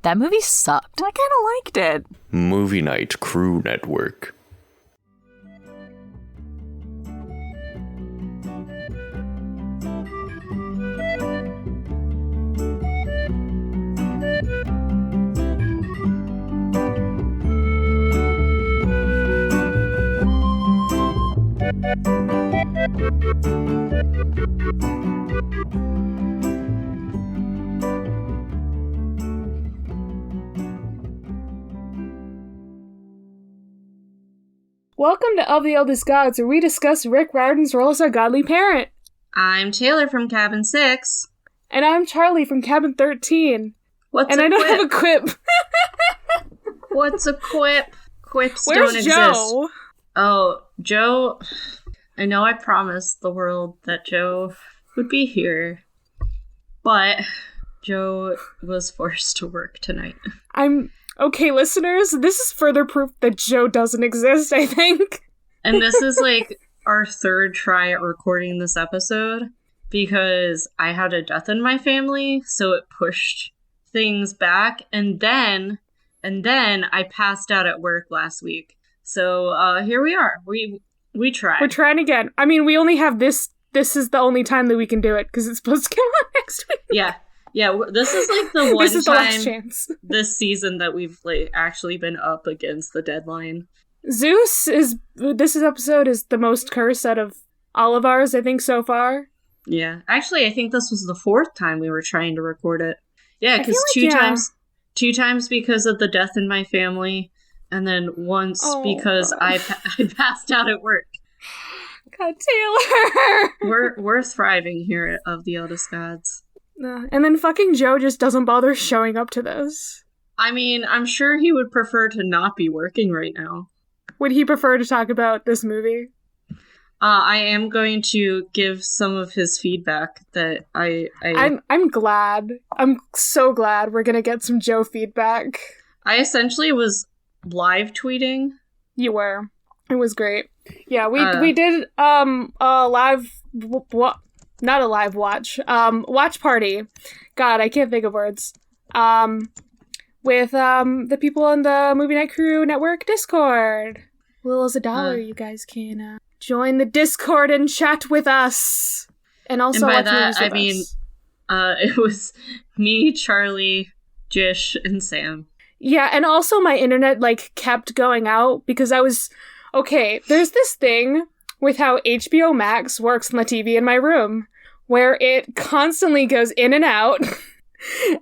That movie sucked. I kind of liked it. Movie Night Crew Network. Welcome to Of the Eldest Gods, where we discuss Rick Riordan's role as our godly parent. I'm Taylor from Cabin 6. And I'm Charlie from Cabin 13. What's and a I don't quip? have a quip. What's a quip? Quips Where's don't Joe? exist. Oh, Joe... I know I promised the world that Joe would be here, but Joe was forced to work tonight. Okay, listeners, this is further proof that Joe doesn't exist, I think. And this is like our third try at recording this episode because I had a death in my family, so it pushed things back, and then I passed out at work last week. So here we are. We tried. We're trying again. I mean, we only have this. This is the only time that we can do it because it's supposed to come out next week. Yeah. This is like the one this is time the last chance this season that we've like actually been up against the deadline. This episode is the most cursed out of all of ours, I think, so far. Yeah, actually, I think this was the fourth time we were trying to record it. Yeah, because two times because of the death in my family. And then once because I passed out at work. God, Taylor! We're thriving here at Of the Eldest Gods. And then fucking Joe just doesn't bother showing up to this. I mean, I'm sure he would prefer to not be working right now. Would he prefer to talk about this movie? I am going to give some of his feedback that I'm glad. I'm so glad we're gonna get some Joe feedback. I essentially was live tweeting. You were. It was great. Yeah, we did a live not a live watch. Watch party. God, I can't think of words. With the people on the Movie Night Crew Network Discord. Little as $1, you guys can join the Discord and chat with us. And also and by watch that, movies with I mean, us. It was me, Charlie, Jish, and Sam. Yeah, and also my internet, kept going out because I was... Okay, there's this thing with how HBO Max works on the TV in my room, where it constantly goes in and out,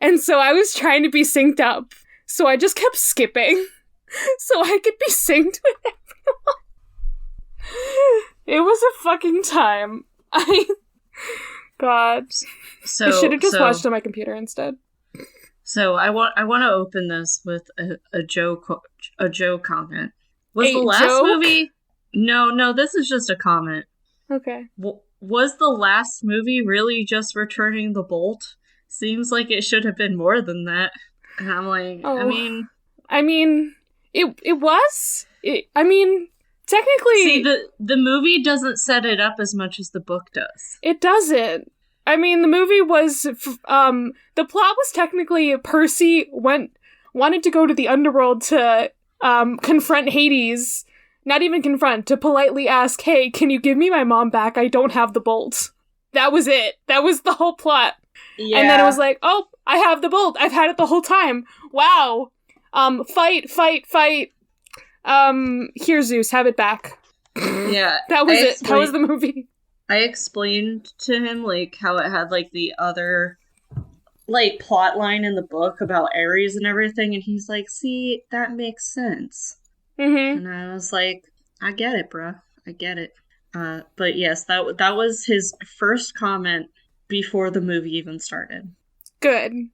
and so I was trying to be synced up, so I just kept skipping, so I could be synced with everyone. It was a fucking time. God. I should have just watched on my computer instead. So I want to open this with a Joe comment. Was the last joke? movie? No, this is just a comment. Okay. Was the last movie really just returning the bolt? Seems like it should have been more than that. And I'm like, I mean, it was. Technically, see, the movie doesn't set it up as much as the book does. It doesn't. I mean, the movie was, the plot was technically Percy wanted to go to the underworld to, confront Hades. Not even confront, to politely ask, hey, can you give me my mom back? I don't have the bolt. That was it. That was the whole plot. Yeah. And then it was like, oh, I have the bolt. I've had it the whole time. Wow. Fight. Here, Zeus, have it back. Yeah. That was it. That was the movie. I explained to him, how it had, the other, plot line in the book about Ares and everything, and he's like, see, that makes sense. Mm-hmm. And I was like, I get it, bruh. I get it. But yes, that was his first comment before the movie even started. Good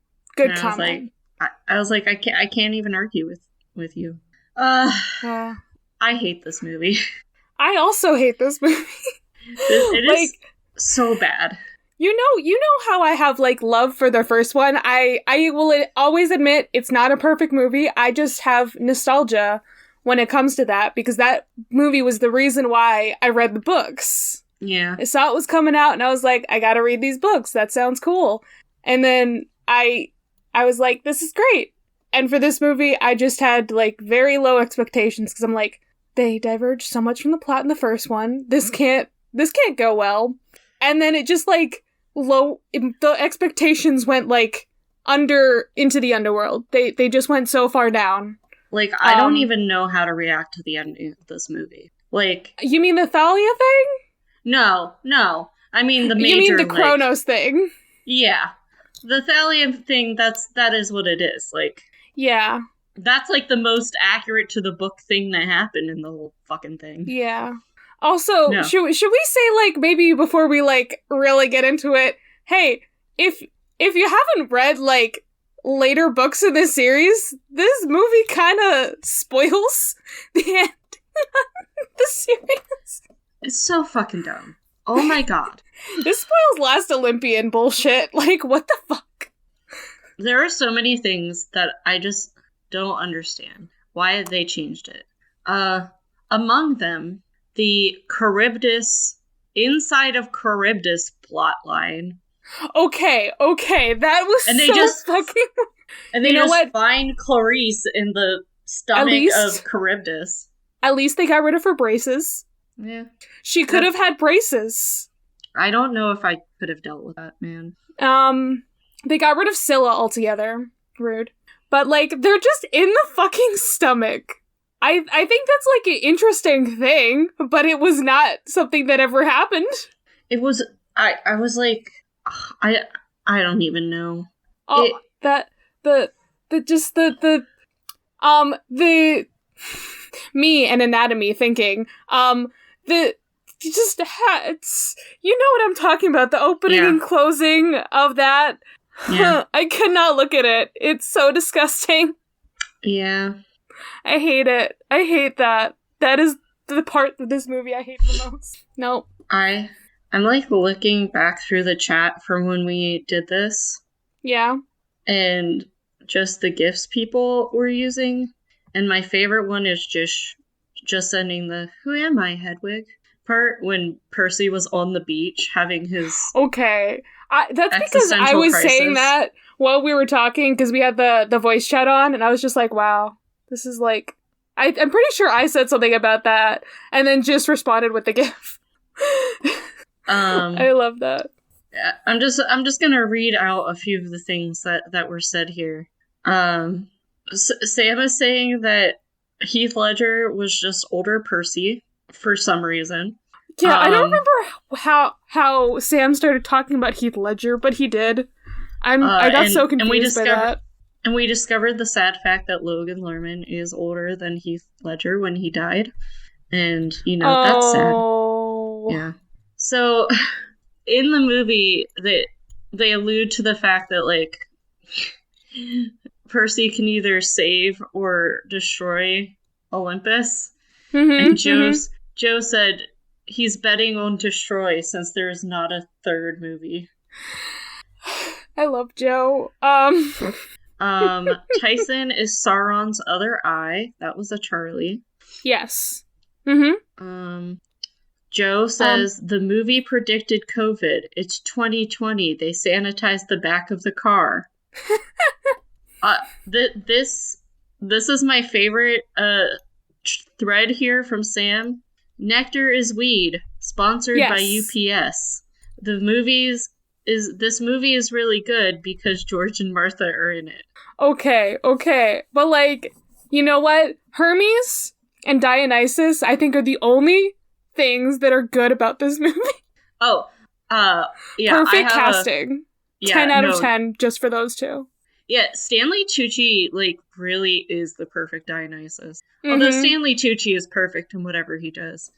comment. I was like, I can't even argue with you. I hate this movie. I also hate this movie. It is so bad. You know how I have love for the first one. I will always admit it's not a perfect movie. I just have nostalgia when it comes to that because that movie was the reason why I read the books. Yeah. I saw it was coming out and I was like, I gotta read these books. That sounds cool. And then I was like, this is great. And for this movie, I just had, like, very low expectations, because I'm like, they diverged so much from the plot in the first one. This can't go well. And then it just, like, the expectations went, like, into the underworld. They just went so far down. Like, I don't even know how to react to the ending of this movie. Like... You mean the Thalia thing? No. I mean the major... You mean the Kronos thing? Yeah. The Thalia thing, that is what it is. Like... Yeah. That's, like, the most accurate to the book thing that happened in the whole fucking thing. Yeah. Also, No. should we say, like, maybe before we, like, really get into it, hey, if you haven't read, like, later books in this series, this movie kind of spoils the end of the series. It's so fucking dumb. Oh my god. This spoils Last Olympian bullshit. Like, what the fuck? There are so many things that I just don't understand why they changed it. Among them, the Charybdis, inside of Charybdis plotline. Okay, that was And they so just fucking... And they You know just what? find Clarice in the stomach of Charybdis. At least they got rid of her braces. Yeah. She could have had braces. I don't know if I could have dealt with that, man. They got rid of Scylla altogether. Rude. But, like, they're just in the fucking stomach. I think that's, like, an interesting thing, but it was not something that ever happened. It was... I was like... I don't even know. Oh, me and anatomy thinking, it's, you know what I'm talking about, the opening and closing of that. Yeah. I could not look at it. It's so disgusting. Yeah. I hate it. I hate that. That is the part of this movie I hate the most. Nope. I'm like looking back through the chat from when we did this. Yeah. And just the gifs people were using. And my favorite one is just sending the "Who am I, Hedwig?" part when Percy was on the beach having his Okay. That's because I existential was crisis. saying that while we were talking, because we had the voice chat on, and I was just like, wow, this is like... I'm pretty sure I said something about that, and then just responded with the gif. I love that. I'm just gonna read out a few of the things that were said here. Sam is saying that Heath Ledger was just older Percy for some reason. Yeah, I don't remember how Sam started talking about Heath Ledger, but he did. I got so confused by that. And we discovered the sad fact that Logan Lerman is older than Heath Ledger when he died. And, that's sad. Yeah. So, in the movie, they allude to the fact that, like, Percy can either save or destroy Olympus. And Joe said he's betting on destroy since there is not a third movie. I love Joe. Tyson is Sauron's other eye. That was a Charlie. Yes. Joe says the movie predicted COVID. It's 2020. They sanitized the back of the car. This is my favorite thread here from Sam. Nectar is weed, sponsored by UPS. This movie is really good because George and Martha are in it. Okay. But, like, you know what? Hermes and Dionysus, I think, are the only things that are good about this movie. Yeah. Perfect casting. 10 out of 10 just for those two. Yeah, Stanley Tucci, like, really is the perfect Dionysus. Although Stanley Tucci is perfect in whatever he does.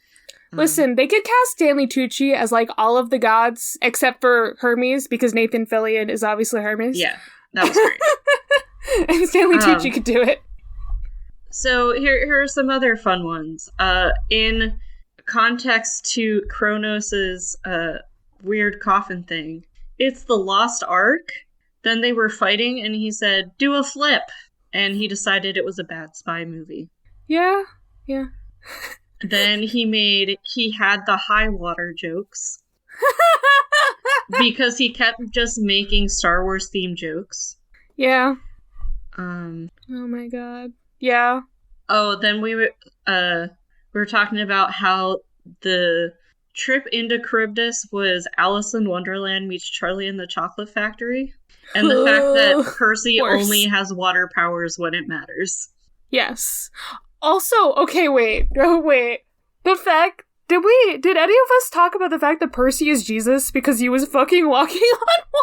Listen, they could cast Stanley Tucci as, like, all of the gods, except for Hermes, because Nathan Fillion is obviously Hermes. Yeah, that was great. And Stanley Tucci could do it. So, here are some other fun ones. In context to Kronos' weird coffin thing, it's the Lost Ark. Then they were fighting, and he said, "Do a flip!" And he decided it was a bad spy movie. Yeah. Then he had the high water jokes. Because he kept just making Star Wars themed jokes. Yeah. Um. Oh my god. Yeah. Oh, then we were talking about how the trip into Charybdis was Alice in Wonderland meets Charlie and the Chocolate Factory, and the fact that Percy Worse. only has water powers when it matters. Yes. Also, okay, wait. The fact did any of us talk about the fact that Percy is Jesus because he was fucking walking on water?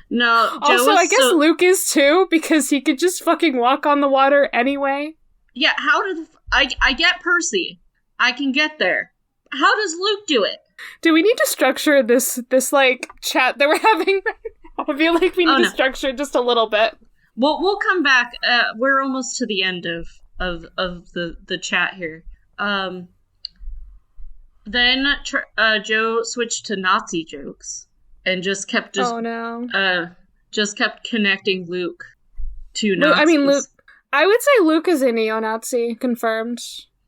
No, Joe also, I guess Luke is too, because he could just fucking walk on the water anyway. Yeah, how did I get Percy? I can get there. How does Luke do it? Do we need to structure this like chat that we're having right now? I feel like we need to structure it just a little bit. Well, we'll come back. We're almost to the end of the chat here. Then Joe switched to Nazi jokes and just kept kept connecting Luke to Nazis. I mean, Luke. I would say Luke is a neo-Nazi, confirmed.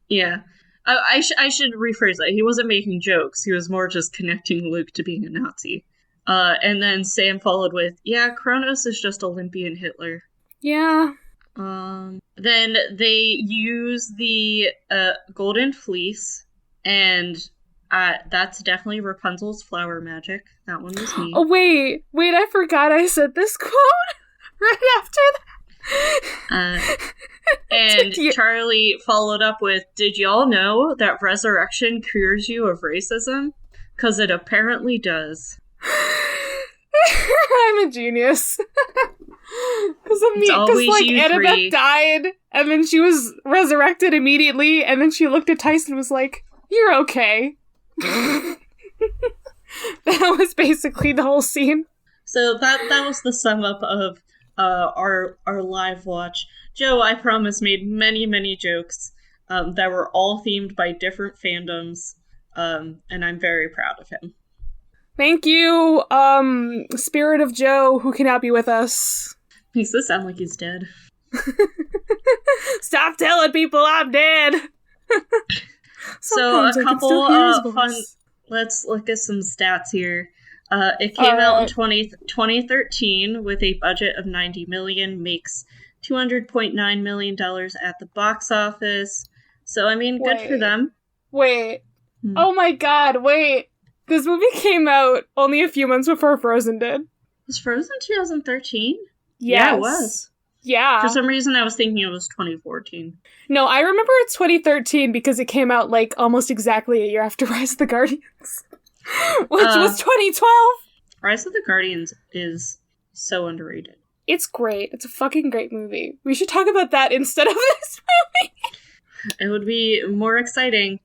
Yeah. I should rephrase that. He wasn't making jokes. He was more just connecting Luke to being a Nazi. And then Sam followed with, yeah, Kronos is just Olympian Hitler. Yeah. Then they use the Golden Fleece, and that's definitely Rapunzel's flower magic. That one was me. Oh, wait, I forgot I said this quote right after that. And Charlie followed up with, did y'all know that resurrection cures you of racism? Because it apparently does. I'm a genius. Because like Annabeth died, and then she was resurrected immediately, and then she looked at Tyson and was like, "You're okay." That was basically the whole scene. So that was the sum up of our live watch. Joe, I promise, made many jokes that were all themed by different fandoms, and I'm very proud of him. Thank you, Spirit of Joe, who cannot be with us. Makes this sound like he's dead. Stop telling people I'm dead! So a couple fun... Let's look at some stats here. It came out in 2013 with a budget of $90 million, makes $200.9 million at the box office. So, I mean, good for them. Wait. Oh my god, wait. This movie came out only a few months before Frozen did. Was Frozen 2013? Yes. Yeah, it was. Yeah. For some reason, I was thinking it was 2014. No, I remember it's 2013 because it came out, like, almost exactly a year after Rise of the Guardians. Which was 2012. Rise of the Guardians is so underrated. It's great. It's a fucking great movie. We should talk about that instead of this movie. It would be more exciting.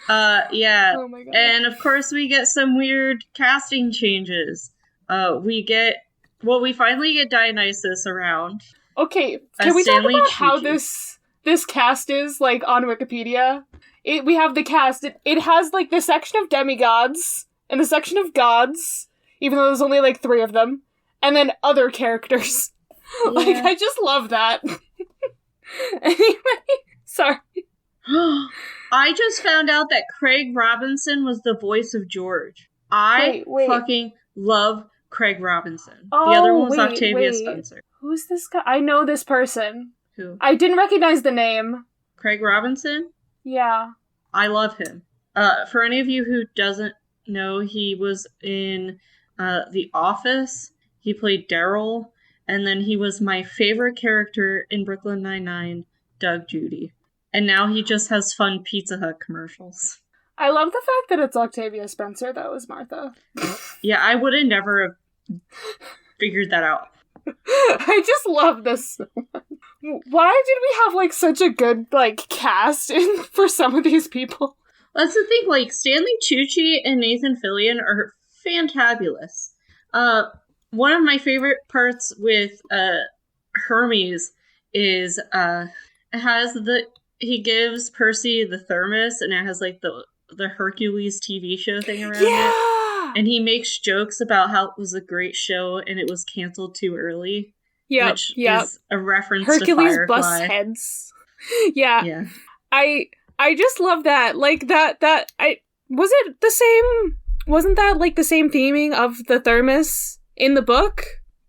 Yeah. Oh my god. And of course we get some weird casting changes. We finally get Dionysus around. Okay, can we talk about how this cast is, like, on Wikipedia? We have the cast. It has, like, the section of demigods and the section of gods, even though there's only, like, 3 of them, and then other characters. Yeah. Like, I just love that. Anyway, sorry. I just found out that Craig Robinson was the voice of George. I fucking love Craig Robinson. Oh, the other one was Octavia Spencer. Who's this guy? I know this person. Who? I didn't recognize the name. Craig Robinson? Yeah. I love him. For any of you who doesn't know, he was in The Office. He played Daryl. And then he was my favorite character in Brooklyn Nine-Nine, Doug Judy. And now he just has fun Pizza Hut commercials. I love the fact that it's Octavia Spencer, though, as Martha. Yeah, I would have never figured that out. I just love this so much. Why did we have, like, such a good, like, cast for some of these people? That's the thing, like, Stanley Tucci and Nathan Fillion are fantabulous. One of my favorite parts with Hermes is he gives Percy the thermos, and it has, like, the Hercules TV show thing around it. And he makes jokes about how it was a great show and it was canceled too early. Yeah, which is a reference Hercules to Firefly. busts heads. Yeah. I just love that. Like, was it the same? Wasn't that, like, the same theming of the thermos in the book?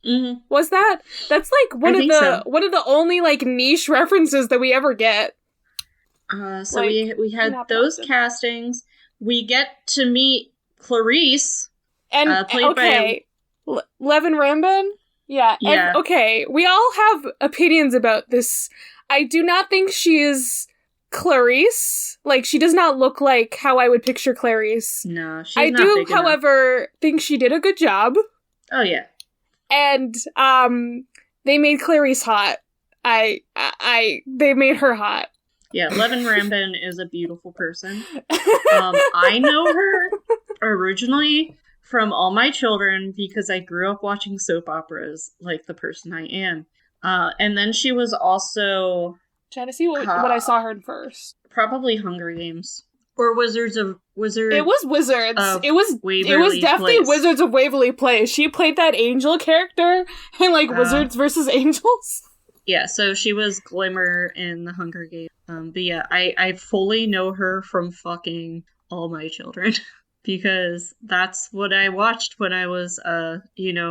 Mm-hmm. Was that? That's like one of the only like niche references that we ever get. So we had those castings. We get to meet Clarice, and played by Levin Rambin. Yeah. Yeah. Okay, we all have opinions about this. I do not think she is Clarice. Like, she does not look like how I would picture Clarice. No, she's I not do, big enough. however, think she did a good job. Oh yeah. And they made Clarice hot. They made her hot. Yeah, Levin Rambin is a beautiful person. I know her originally from All My Children because I grew up watching soap operas like the person I am. And then she was also... Trying to see what I saw her in first. Probably Hunger Games. Or Wizards. It was Wizards. It was Waverly definitely Place. Wizards of Waverly Place. She played that angel character in like Wizards versus Angels. Yeah, so she was Glimmer in the Hunger Games. But yeah, I fully know her from fucking All My Children. Because that's what I watched when I was, homeschooled.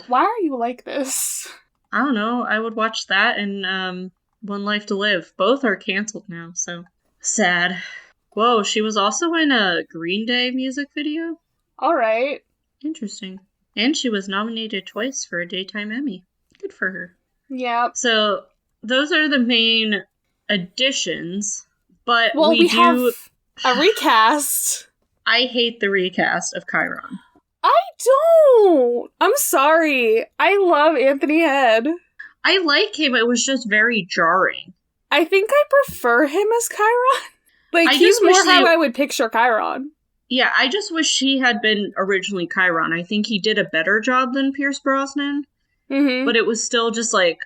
Why are you like this? I don't know. I would watch that and One Life to Live. Both are canceled now, so sad. Whoa, she was also in a Green Day music video? Alright. Interesting. And she was nominated twice for a Daytime Emmy. Good for her. Yeah. So, those are the main additions, but we have a recast. I hate the recast of Chiron. I don't! I'm sorry. I love Anthony Head. I like him, it was just very jarring. I think I prefer him as Chiron. Like, he's more how I would picture Chiron. Yeah, I just wish he had been originally Chiron. I think he did a better job than Pierce Brosnan. Mm-hmm. But it was still just, like,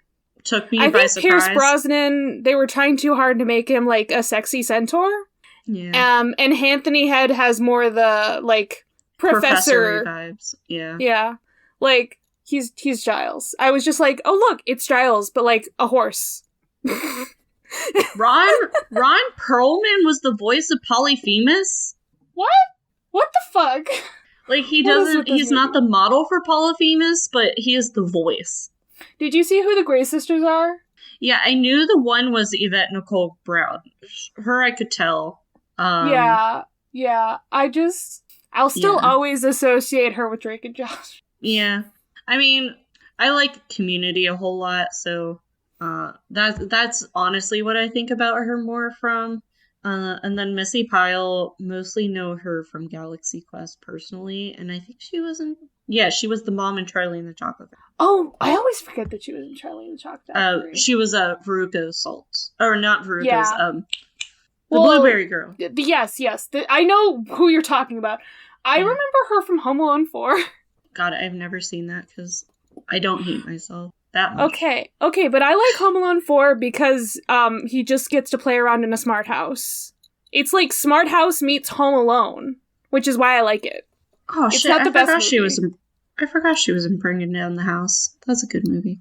took me by surprise. I think Pierce Brosnan, they were trying too hard to make him, like, a sexy centaur. Yeah. And Anthony Head has more the, like, professor vibes. Yeah. Yeah. Like, he's Giles. I was just like, oh, look, it's Giles, but, like, a horse. Ron Perlman was the voice of Polyphemus? What? What the fuck? Like, he's not the model for Polyphemus, but he is the voice. Did you see who the Grey Sisters are? Yeah, I knew the one was Yvette Nicole Brown. Her I could tell. Yeah. I'll still always associate her with Drake and Josh. Yeah. I mean, I like Community a whole lot, so that's honestly what I think about her more from. And then Missy Pyle, mostly know her from Galaxy Quest personally, and I think she was the mom in Charlie and the Chocolate Factory. Oh, I always forget that she was in Charlie and the Chocolate Factory. She was Veruca's Salt. Or not Veruca's, the Blueberry Girl. Yes. I know who you're talking about. I remember her from Home Alone 4. God, I've never seen that because I don't hate myself that much. Okay, but I like Home Alone 4 because he just gets to play around in a smart house. It's like Smart House meets Home Alone, which is why I like it. Oh shit! I forgot she was in Bringing Down the House. That's a good movie.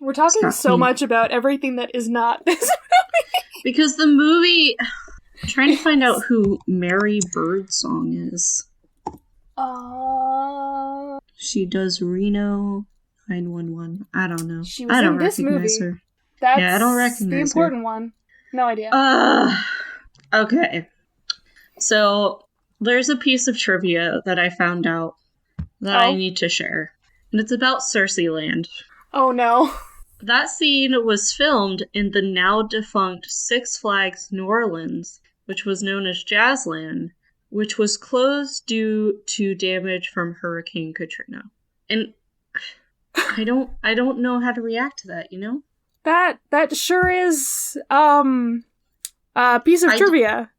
We're talking so much about everything that is not this movie. Because the movie... I'm trying to find out who Mary Birdsong is. She does Reno 911. I don't know. She was in this movie. Her. That's I don't recognize the important one. No idea. Okay. So, there's a piece of trivia that I found out that I need to share. And it's about Cersei Land. Oh no. That scene was filmed in the now defunct Six Flags New Orleans, which was known as Jazzland, which was closed due to damage from Hurricane Katrina. And I don't know how to react to that, you know? That sure is a piece of trivia.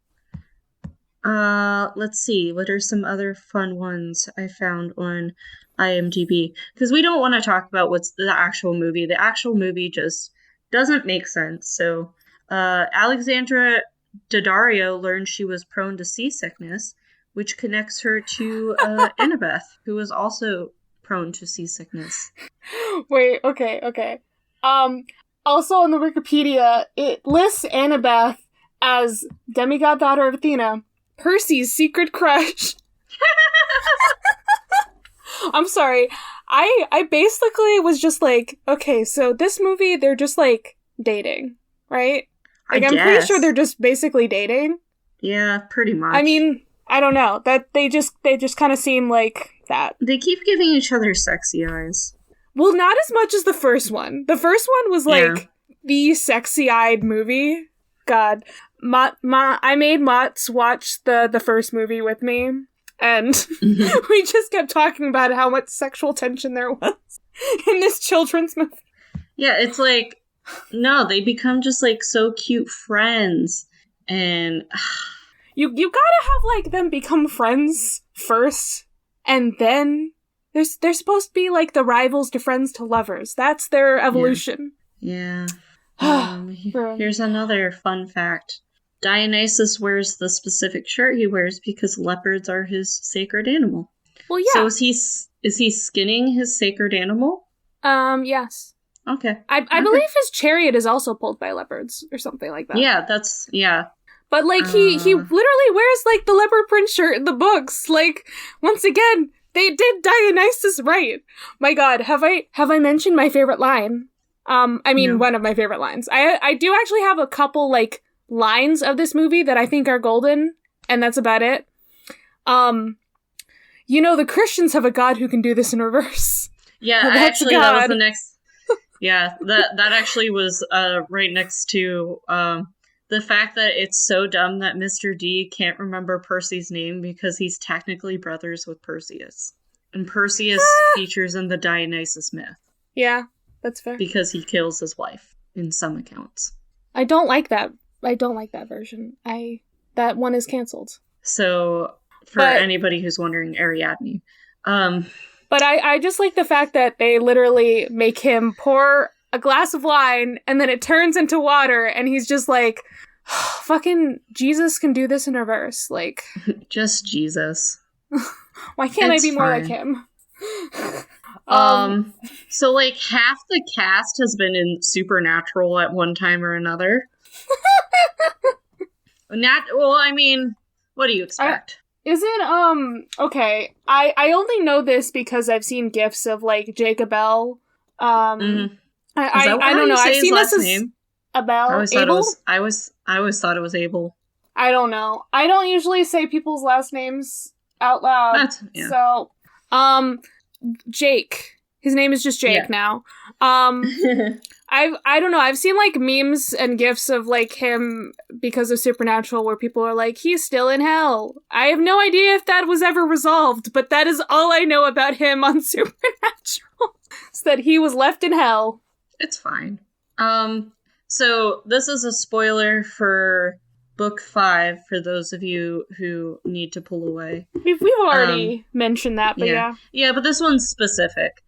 Let's see. What are some other fun ones I found on IMDb? Because we don't want to talk about what's the actual movie. The actual movie just doesn't make sense. So, Alexandra Daddario learned she was prone to seasickness, which connects her to Annabeth, who was also prone to seasickness. Wait, okay. Also on the Wikipedia, it lists Annabeth as demigod daughter of Athena, Percy's secret crush. I'm sorry. I basically was just like, okay, so this movie, they're just like dating, right? Like, I'm pretty sure they're just basically dating. Yeah, pretty much. I mean, I don't know. That they just kind of seem like that. They keep giving each other sexy eyes. Well, not as much as the first one. The first one was like the sexy-eyed movie. God. I made Mott's watch the first movie with me, and we just kept talking about how much sexual tension there was in this children's movie. Yeah, it's like, no, they become just like so cute friends, and you gotta have like them become friends first, and then they're supposed to be like the rivals to friends to lovers. That's their evolution. Yeah. Here's another fun fact. Dionysus wears the specific shirt he wears because leopards are his sacred animal. Well, yeah. So is he skinning his sacred animal? Yes. Okay. I believe his chariot is also pulled by leopards or something like that. Yeah. But like he literally wears like the leopard print shirt in the books. Like, once again, they did Dionysus right. My God, have I mentioned my favorite line? One of my favorite lines. I do actually have a couple like lines of this movie that I think are golden, and that's about it. The Christians have a God who can do this in reverse. Yeah, actually, that was the next. Yeah, that actually was right next to the fact that it's so dumb that Mr. D can't remember Percy's name because he's technically brothers with Perseus, and Perseus features in the Dionysus myth. Yeah, that's fair. Because he kills his wife in some accounts. I don't like that version. That one is canceled. So, for anybody who's wondering, Ariadne. But I just like the fact that they literally make him pour a glass of wine and then it turns into water and he's just like, fucking Jesus can do this in reverse. Like, just Jesus. Why can't I be more like him? So like half the cast has been in Supernatural at one time or another. What do you expect? Is it, okay, I only know this because I've seen gifs of, like, Jacob Bell. I don't know, I've seen this as name? Abel? I always thought it was Abel. I don't know. I don't usually say people's last names out loud. So, Jake. His name is just Jake now. I don't know, I've seen like memes and gifs of like him because of Supernatural where people are like, he's still in hell. I have no idea if that was ever resolved, but that is all I know about him on Supernatural. Is that he was left in hell. It's fine. So this is a spoiler for book 5 for those of you who need to pull away. We've already mentioned that, but yeah. Yeah, but this one's specific.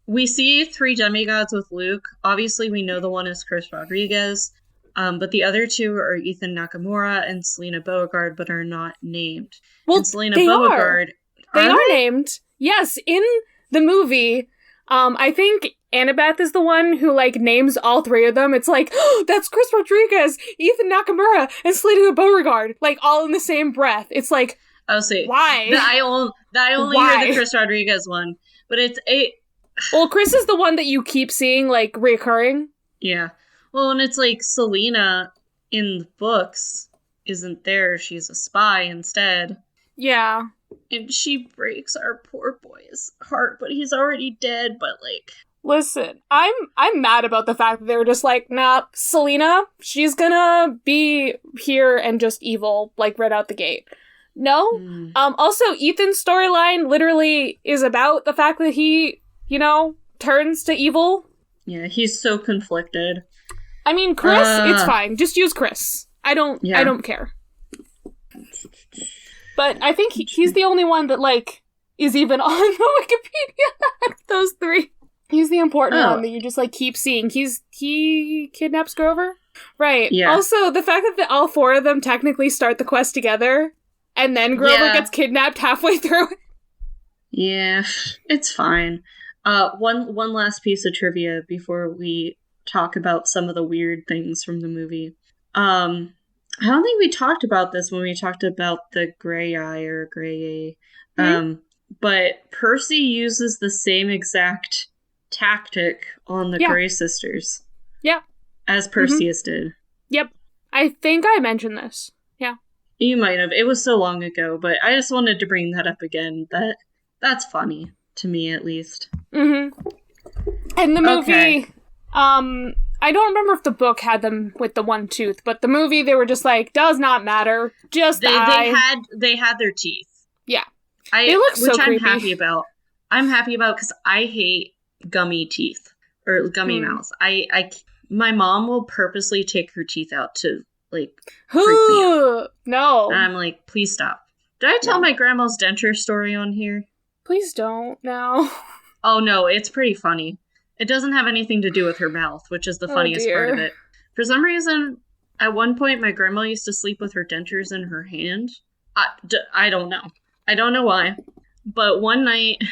We see 3 demigods with Luke. Obviously, we know the one is Chris Rodriguez, but the other 2 are Ethan Nakamura and Selena Beauregard, but are not named. Well, and Selena Beauregard, they are named. Yes, in the movie. I think Annabeth is the one who like names all 3 of them. It's like, oh, that's Chris Rodriguez, Ethan Nakamura, and Selena Beauregard, like all in the same breath. It's like, oh, see, why? I only hear the Chris Rodriguez one, but it's a. Well, Chris is the one that you keep seeing, like, reoccurring. Yeah. Well, and it's like Selena in the books isn't there. She's a spy instead. Yeah. And she breaks our poor boy's heart, but he's already dead, but like... Listen, I'm mad about the fact that they were just like, nah, Selena, she's gonna be here and just evil, like, right out the gate. No. Also, Ethan's storyline literally is about the fact that he... turns to evil. Yeah, he's so conflicted. I mean, Chris, it's fine. Just use Chris. I don't care. But I think he's the only one that, like, is even on the Wikipedia out of those 3. He's the important one that you just, like, keep seeing. He kidnaps Grover? Right. Yeah. Also, the fact that all 4 of them technically start the quest together, and then Grover gets kidnapped halfway through. Yeah, it's fine. One last piece of trivia before we talk about some of the weird things from the movie. I don't think we talked about this when we talked about the Grey Eye or Grey A. But Percy uses the same exact tactic on the Grey sisters. Yep. As Perseus did. Yep. I think I mentioned this. Yeah. You might have. It was so long ago, but I just wanted to bring that up again. That's funny, to me at least. Mm-hmm. And the movie, I don't remember if the book had them with the one tooth, but the movie, they were just like, does not matter. Just they had their teeth. Yeah. They look so which creepy. I'm happy about. I'm happy about because I hate gummy teeth or gummy mouths. My mom will purposely take her teeth out to like freak me out. No. And I'm like, please stop. Did I tell my grandma's denture story on here? Please don't now. Oh no, it's pretty funny. It doesn't have anything to do with her mouth, which is the funniest part of it. For some reason, at one point, my grandma used to sleep with her dentures in her hand. I don't know. I don't know why. But one night,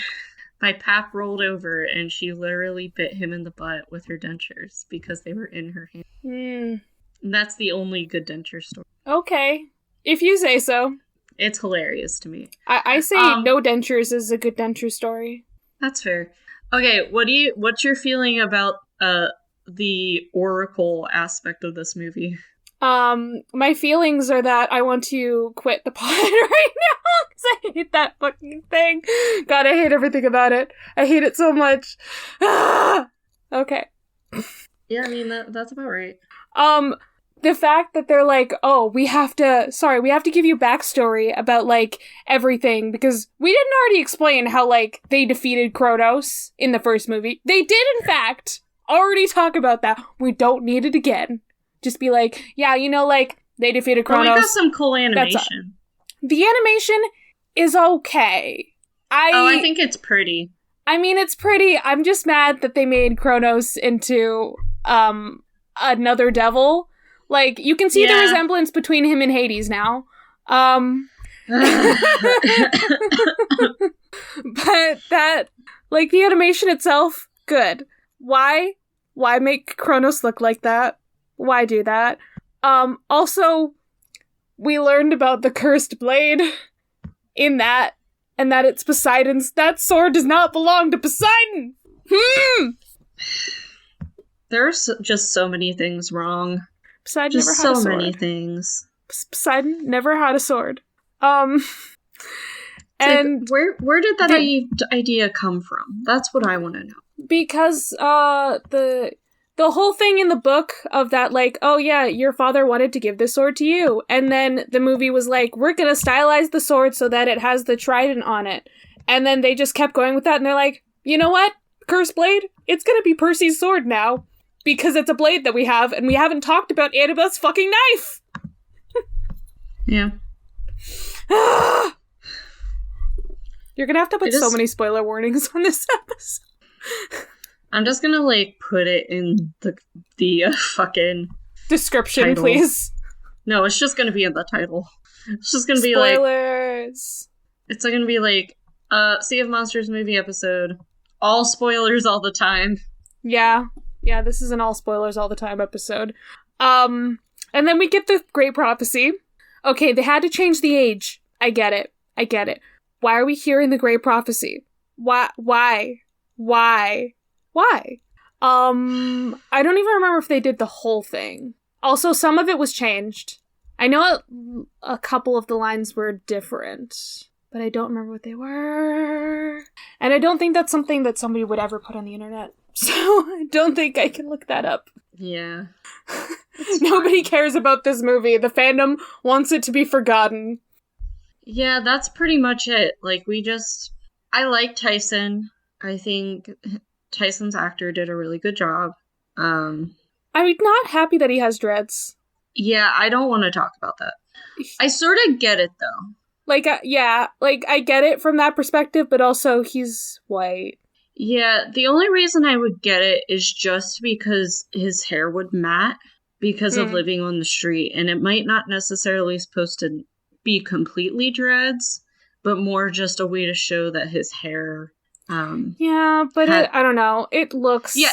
my pap rolled over and she literally bit him in the butt with her dentures because they were in her hand. And that's the only good denture story. Okay. If you say so. It's hilarious to me. I say no dentures is a good denture story. That's fair. Okay, what's your feeling about the Oracle aspect of this movie? My feelings are that I want to quit the pod right now because I hate that fucking thing. God, I hate everything about it. I hate it so much. Okay. Yeah, I mean, that's about right. The fact that they're like, oh, we have to give you backstory about, like, everything, because we didn't already explain how, like, they defeated Kronos in the first movie. They did, in fact, already talk about that. We don't need it again. Just be like, yeah, you know, like, they defeated Kronos. Well, we got some cool animation. The animation is okay. I think it's pretty. I mean, it's pretty. I'm just mad that they made Kronos into, another devil. Like, you can see the resemblance between him and Hades now. But that, like, the animation itself, good. Why? Why make Kronos look like that? Why do that? Also, we learned about the cursed blade in that, and that it's Poseidon's. That sword does not belong to Poseidon! There's just so many things wrong. Poseidon just never had a sword. So many things. Poseidon never had a sword. And like, where did that idea come from? That's what I want to know. Because the whole thing in the book of that, like, oh yeah, your father wanted to give this sword to you, and then the movie was like, we're gonna stylize the sword so that it has the trident on it, and then they just kept going with that, and they're like, you know what, Cursed Blade, it's gonna be Percy's sword now. Because it's a blade that we have, and we haven't talked about Annabeth's fucking knife! Yeah. You're gonna have to put so many spoiler warnings on this episode. I'm just gonna, like, put it in the fucking... description, title. Please. No, it's just gonna be in the title. It's just gonna be, spoilers. like... Spoilers! It's gonna be, like, Sea of Monsters movie episode. All spoilers all the time. Yeah. Yeah, this is an all spoilers all the time episode. And then we get the Great Prophecy. Okay, they had to change the age. I get it. Why are we hearing the Great Prophecy? Why? I don't even remember if they did the whole thing. Also, some of it was changed. I know a couple of the lines were different, but I don't remember what they were. And I don't think that's something that somebody would ever put on the internet. So I don't think I can look that up. Yeah. Nobody cares about this movie. The fandom wants it to be forgotten. Yeah, that's pretty much it. Like, I like Tyson. I think Tyson's actor did a really good job. I'm not happy that he has dreads. Yeah, I don't want to talk about that. I sort of get it, though. Like, I get it from that perspective, but also he's white. Yeah, the only reason I would get it is just because his hair would matte because of living on the street, and it might not necessarily supposed to be completely dreads, but more just a way to show that his hair... yeah, but I don't know. It looks... Yeah,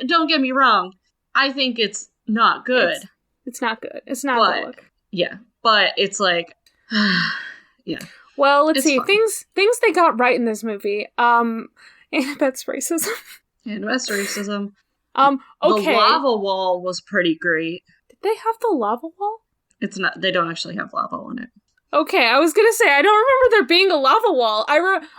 don't get me wrong. I think it's not good. It's not good. It's not a good look. Yeah, but it's like... yeah. Well, let's It's see. fine. Things they got right in this movie. Annabeth's racism. And West racism. Okay. The lava wall was pretty great. Did they have the lava wall? It's not. They don't actually have lava on it. Okay, I was gonna say I don't remember there being a lava wall.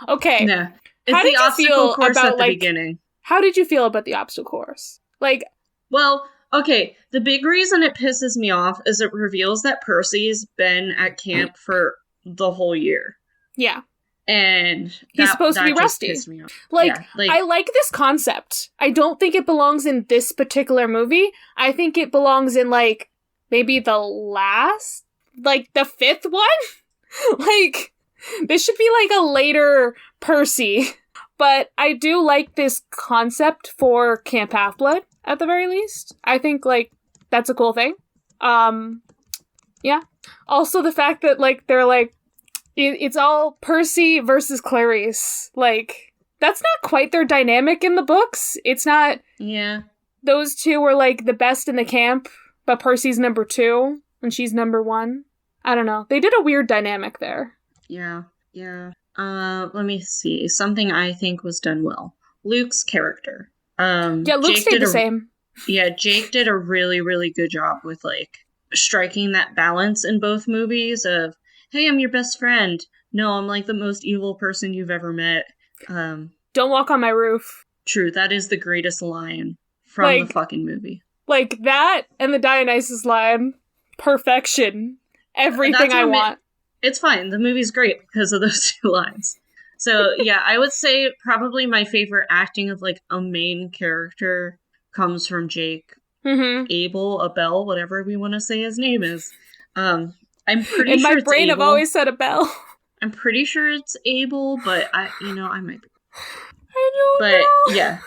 Okay. Yeah, it's How the did you obstacle feel course about, at the like- beginning. How did you feel about the obstacle course? Like, Well, okay. The big reason it pisses me off is it reveals that Percy's been at camp for the whole year, yeah, and He's supposed to be just rusty. pissed me off. like, Yeah, I like this concept. I don't think it belongs in this particular movie. I think it belongs in like maybe the last, like the fifth one. Like, this should be like a later Percy. But I do like this concept for Camp Half-Blood, at the very least. I think, like, that's a cool thing. Yeah. Also the fact that, like, they're, like, it's all Percy versus Clarice. Like, that's not quite their dynamic in the books. It's not, yeah. those two were, like, the best in the camp, but Percy's number 2, and she's number 1. I don't know. They did a weird dynamic there. Yeah. Let me see. Something I think was done well. Luke's character. Yeah, Luke Jake stayed did the a- same. Yeah, Jake did a really, really good job with, like, striking that balance in both movies of, hey, I'm your best friend. No, I'm, like, the most evil person you've ever met. Don't walk on my roof. True, that is the greatest line from Like- the fucking movie. Like, that and the Dionysus line. Perfection. Everything That's what I want. It's fine. The movie's great because of those 2 lines. So, yeah, I would say probably my favorite acting of, like, a main character comes from Jake. Mm-hmm. Abel, whatever we want to say his name is. I'm pretty In sure my it's brain, I've Abel. always said a bell. I'm pretty sure it's Abel, but I might be. I don't But know. yeah,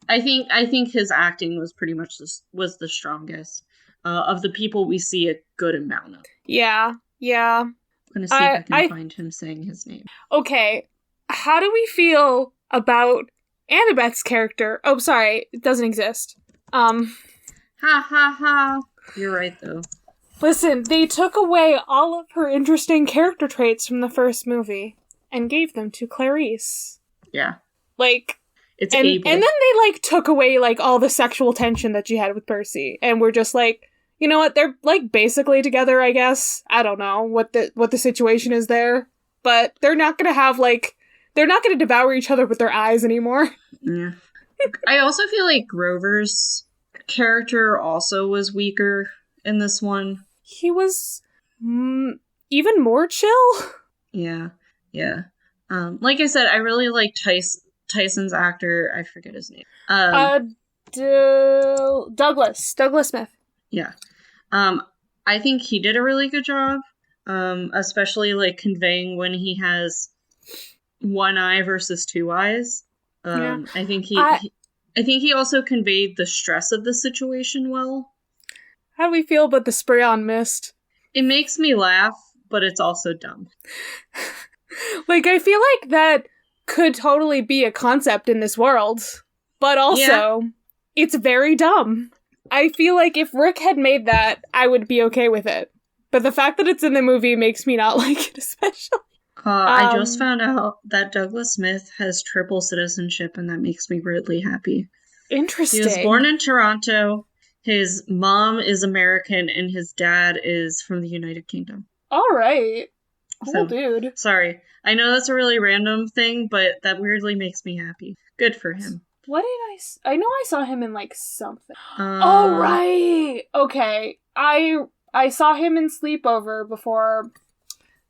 I think his acting was pretty much was the strongest of the people we see a good amount of. Yeah. I'm gonna see if I can I- find him saying his name. Okay. How do we feel about Annabeth's character? Oh, sorry. It doesn't exist. Ha ha ha! You're right though. Listen, they took away all of her interesting character traits from the first movie and gave them to Clarice. Yeah, Like, it's and Abel. then they, like, took away, like, all the sexual tension that she had with Percy. And we're just like, you know what? They're, like, basically together, I guess. I don't know what the situation is there. But they're not gonna have, like, they're not gonna devour each other with their eyes anymore. Yeah. I also feel like Grover's character also was weaker in this one. He was even more chill. Yeah. Like I said, I really like Tyson's actor. I forget his name. Douglas Smith. Yeah. I think he did a really good job. Especially like conveying when he has one eye versus 2 eyes. Yeah. I think I think he also conveyed the stress of the situation well. How do we feel about the spray on mist? It makes me laugh, but it's also dumb. Like, I feel like that could totally be a concept in this world, but also, it's very dumb. I feel like if Rick had made that, I would be okay with it. But the fact that it's in the movie makes me not like it, especially. I just found out that Douglas Smith has triple citizenship, and that makes me really happy. Interesting. He was born in Toronto. His mom is American, and his dad is from the United Kingdom. All right. Cool, So- dude. Sorry. I know that's a really random thing, but that weirdly makes me happy. Good for him. What did I know I saw him in, like, something. Oh, right! Okay. I saw him in Sleepover before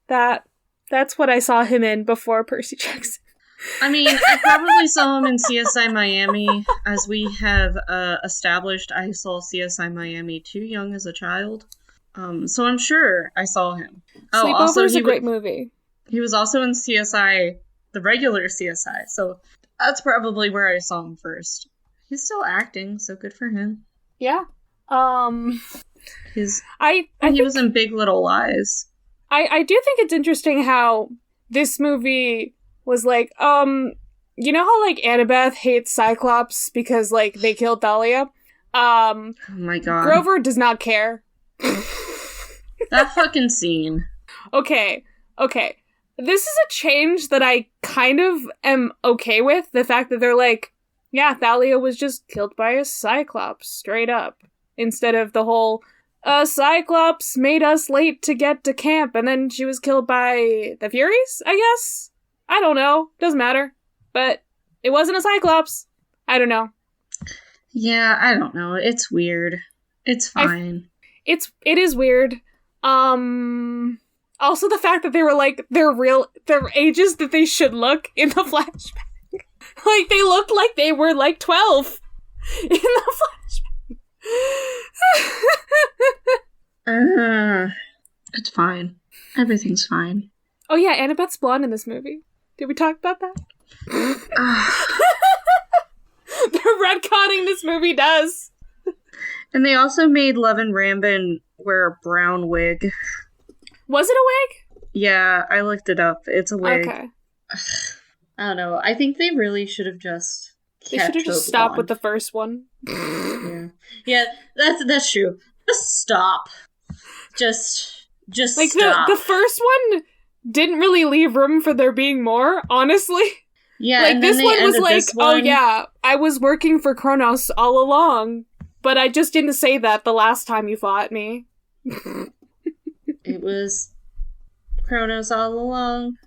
that. That's what I saw him in before Percy Jackson. I mean, I probably saw him in CSI Miami. As we have established, I saw CSI Miami too young as a child. So I'm sure I saw him. Oh, also, Sleepover is a he great movie. He was also in CSI, the regular CSI, so that's probably where I saw him first. He's still acting, so good for him. Yeah. He I think, was in Big Little Lies. I do think it's interesting how this movie was like, you know how, like, Annabeth hates Cyclops because, like, they killed Thalia? Oh my god. Grover does not care. That fucking scene. Okay. this is a change that I kind of am okay with. The fact that they're like, yeah, Thalia was just killed by a Cyclops, straight up. Instead of the whole, Cyclops made us late to get to camp, and then she was killed by the Furies, I guess? I don't know. Doesn't matter. But it wasn't a Cyclops. I don't know. Yeah, I don't know. It's weird. It's fine. It is weird. Also the fact that they were like, their ages that they should look in the flashback. Like, they looked like they were, like, 12 in the flashback. It's fine. Everything's fine. Oh, yeah, Annabeth's blonde in this movie. Did we talk about that? The retconning this movie does. And they also made Levin Rambin wear a brown wig. Was it a wig? Yeah, I looked it up. It's a wig. Okay. I don't know. I think they really should have just They should have just stopped with the first one. Yeah, that's true. Just stop. Just like, stop. The first one didn't really leave room for there being more, honestly. Yeah, like, and this then one was like, one. Oh yeah, I was working for Kronos all along, but I just didn't say that the last time you fought me. It was Kronos all along.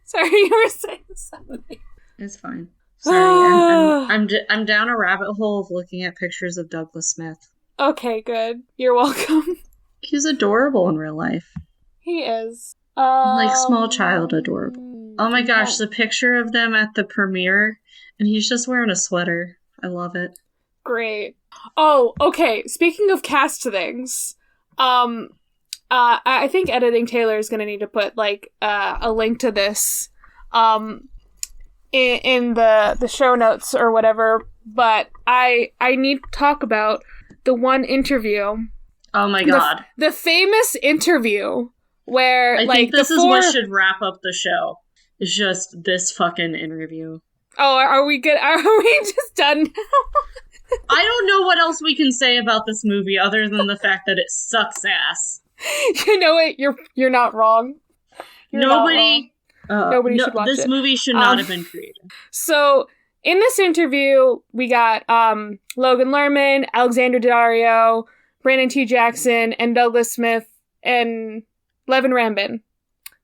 Sorry, you were saying something. It's fine. Sorry, I'm down a rabbit hole of looking at pictures of Douglas Smith. Okay, good. You're welcome. He's adorable in real life. He is. Like small child adorable. Oh my gosh, the picture of them at the premiere, and he's just wearing a sweater. I love it. Great. Oh, okay. Speaking of cast things, I think Editing Taylor is going to need to put, like, a link to this, in the show notes or whatever, but I need to talk about the one interview. Oh my god. The famous interview where, I like, think this is what should wrap up the show. It's just this fucking interview. Oh, are we good? Are we just done now? I don't know what else we can say about this movie other than the fact that it sucks ass. You know what? You're not wrong. Nobody should watch this it. movie should not have been created. So, in this interview, we got Logan Lerman, Alexander Daddario, Brandon T. Jackson, and Douglas Smith, and Levin Rambin.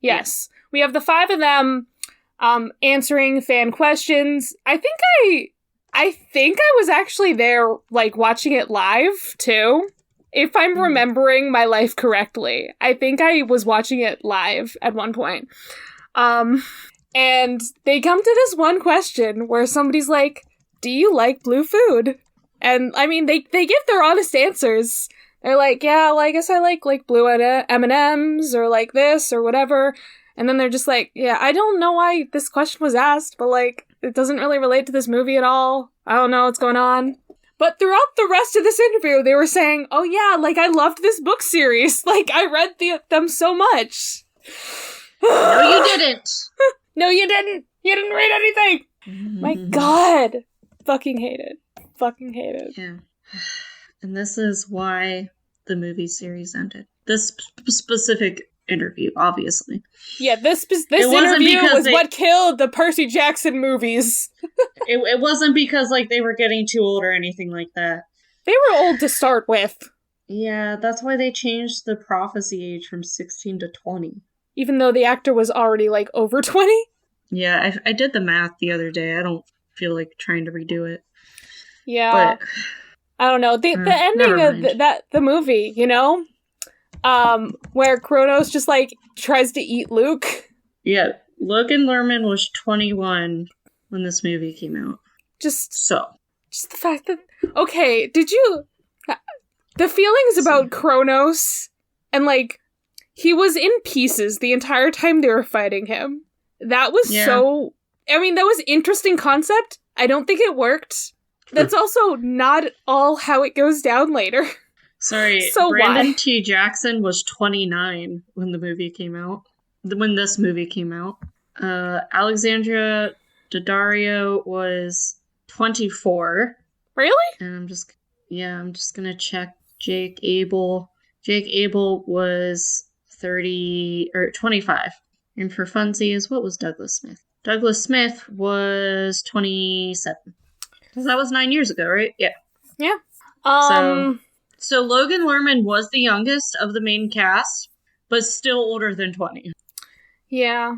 Yes. We have the five of them answering fan questions. I think I was actually there, like, watching it live, too. If I'm remembering my life correctly. I think I was watching it live at one point. And they come to this one question where somebody's like, do you like blue food? And, I mean, they give their honest answers. They're like, yeah, well, I guess I like blue M&Ms, or like this, or whatever. And then they're just like, yeah, I don't know why this question was asked, but, like, it doesn't really relate to this movie at all. I don't know what's going on. But throughout the rest of this interview, they were saying, oh yeah, like, I loved this book series. Like, I read them so much. No, you didn't. No, you didn't. You didn't read anything. My God. Fucking hate it. Fucking hate it. Yeah. And this is why the movie series ended. This specific interview, obviously. Yeah, this interview was what killed the Percy Jackson movies. It wasn't because, like, they were getting too old or anything like that. They were old to start with. Yeah, that's why they changed the prophecy age from 16 to 20. Even though the actor was already, like, over 20? Yeah, I did the math the other day. I don't feel like trying to redo it. Yeah. But I don't know. The ending of the movie, you know? Where Kronos just, like, tries to eat Luke. Yeah, Logan Lerman was 21 when this movie came out. Just the fact that... Okay, did you... The feelings about Kronos and, like, he was in pieces the entire time they were fighting him. That was so... I mean, that was interesting concept. I don't think it worked. That's also not all how it goes down later. Sorry, so Brandon why? T. Jackson was 29 when the movie came out. When this movie came out. Alexandra Daddario was 24. Really? And I'm just gonna check Jake Abel. Jake Abel was 30 or 25. And for funsies, what was Douglas Smith? Douglas Smith was 27. Because that was 9 years ago, right? Yeah. Yeah. So Logan Lerman was the youngest of the main cast, but still older than 20. Yeah.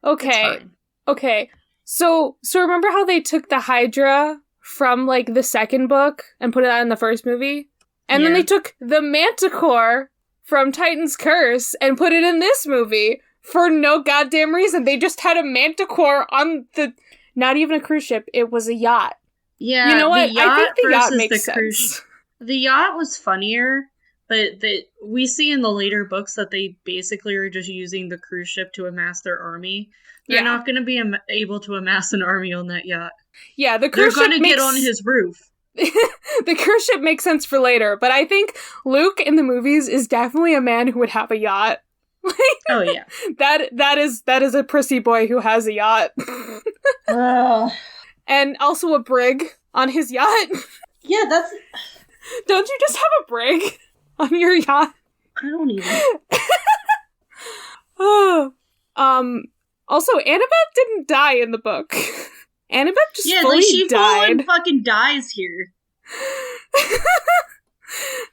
Okay. So remember how they took the Hydra from, like, the second book and put it out in the first movie? And then they took the Manticore from Titan's Curse and put it in this movie for no goddamn reason. They just had a Manticore on not even a cruise ship, it was a yacht. Yeah, you know what? I think the yacht versus makes the cruise. sense. The yacht was funnier, but we see in the later books that they basically are just using the cruise ship to amass their army. They're not going to be able to amass an army on that yacht. Yeah, the cruise ship They're going to get on his roof. The cruise ship makes sense for later, but I think Luke in the movies is definitely a man who would have a yacht. Oh yeah, that is a prissy boy who has a yacht, and also a brig on his yacht. Yeah, that's. Don't you just have a brig on your yacht? I don't even. Also, Annabeth didn't die in the book. Annabeth just fully she died. full fucking dies here.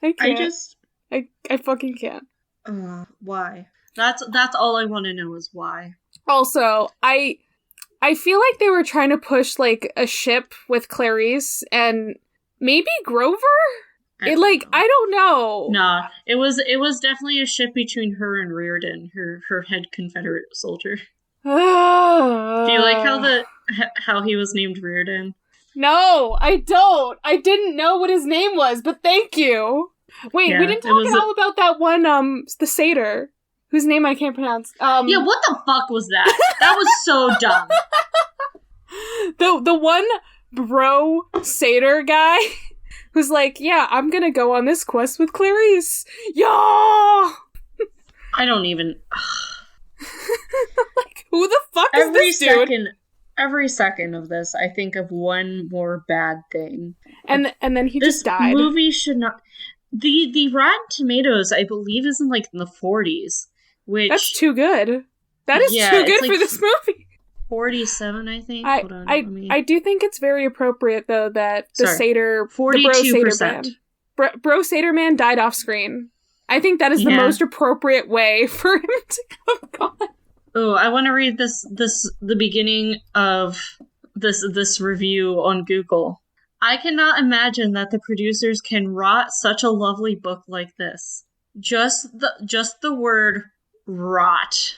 I can't. I fucking can't. Why? That's all I want to know is why. Also, I feel like they were trying to push, like, a ship with Clarice and maybe Grover? I don't know. Nah, it was definitely a ship between her and Reardon, her head Confederate soldier. Do you like how he was named Reardon? No, I don't. I didn't know what his name was, but thank you. Wait, we didn't talk at all about that one, the satyr, whose name I can't pronounce. Yeah, what the fuck was that? That was so dumb. The one bro satyr guy who's like, yeah, I'm gonna go on this quest with Clarice. Yeah! I don't even... Like, who the fuck is this dude? Every second of this, I think of one more bad thing. And then he just died. This movie should not... The Rotten Tomatoes, I believe, is in the 40s. Which... That's too good. That is too good for this movie. 47, I think. Hold on, I do think it's very appropriate, though, that the satyr... 42%. The bro satyr man died off screen. I think that is the most appropriate way for him to have gone. Oh, I want to read the beginning of this review on Google. I cannot imagine that the producers can rot such a lovely book like this. Just the word rot.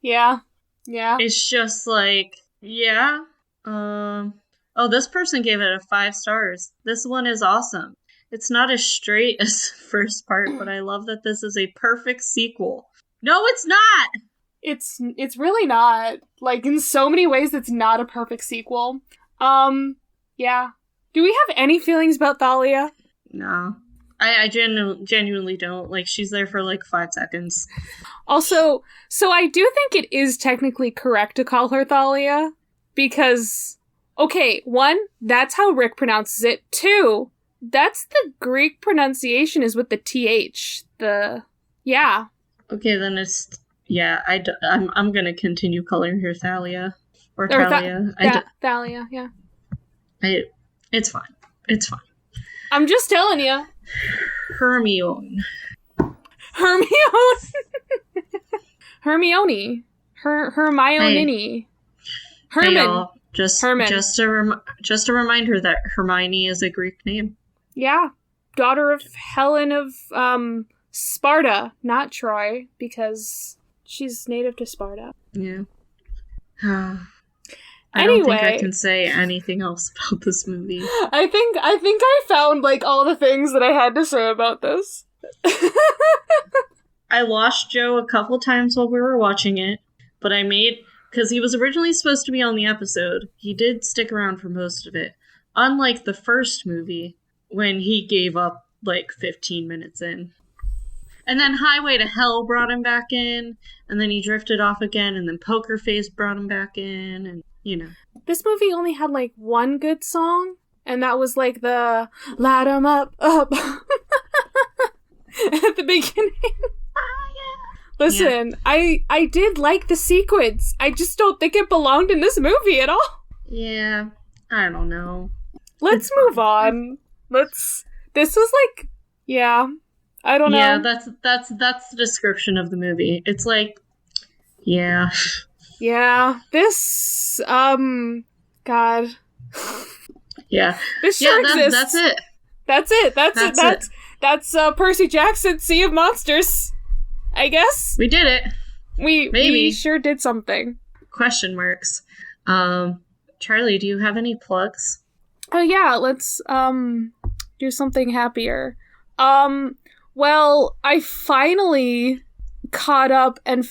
Yeah. It's just like, yeah. This person gave it a 5 stars. This one is awesome. It's not as straight as first part, but I love that this is a perfect sequel. No, it's not! It's really not. Like, in so many ways, it's not a perfect sequel. Yeah. Do we have any feelings about Thalia? No. I genuinely don't. Like, she's there for, 5 seconds. Also, so I do think it is technically correct to call her Thalia, because, okay, 1, that's how Rick pronounces it. 2, that's the Greek pronunciation is with the TH. Yeah. Okay, then it's... Yeah, I'm gonna continue calling her Thalia. Or Thalia. Thalia, yeah. It's fine. It's fine. I'm just telling you. Hermione. Hermione. Hey. Herman. Herman. Just a reminder that Hermione is a Greek name. Yeah. Daughter of Helen of Sparta, not Troy, because she's native to Sparta. Yeah. I don't think I can say anything else about this movie. I think I found all the things that I had to say about this. I lost Joe a couple times while we were watching it, but because he was originally supposed to be on the episode, he did stick around for most of it. Unlike the first movie, when he gave up 15 minutes in. And then Highway to Hell brought him back in, and then he drifted off again, and then Poker Face brought him back in, and, This movie only had, one good song, and that was, the Light 'em up, at the beginning. Listen, I did like the sequence. I just don't think it belonged in this movie at all. Yeah, I don't know. Let's move on. This was like, yeah, I don't know. Yeah, that's the description of the movie. It's like, yeah. Yeah, this, God. Yeah. This sure exists. That's it. That's it. That's Percy Jackson's Sea of Monsters. I guess. We did it. We sure did something. Question marks. Charlie, do you have any plugs? Oh yeah, let's do something happier. Well, I finally caught up and